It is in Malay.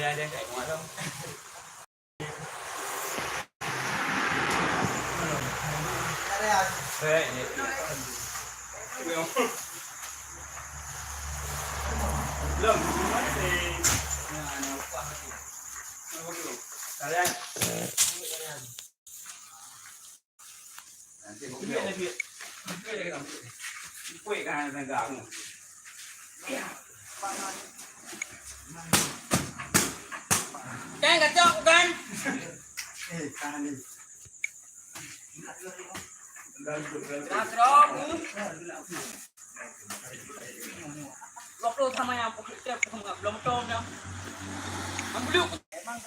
Ada kat rumah tu. Belum. Kalian. Nanti lagi. Kuih kan negara. Kan kacau kan? Kan ni. Waktu sama yang pokoknya belum tahu dah. Ambil. Emang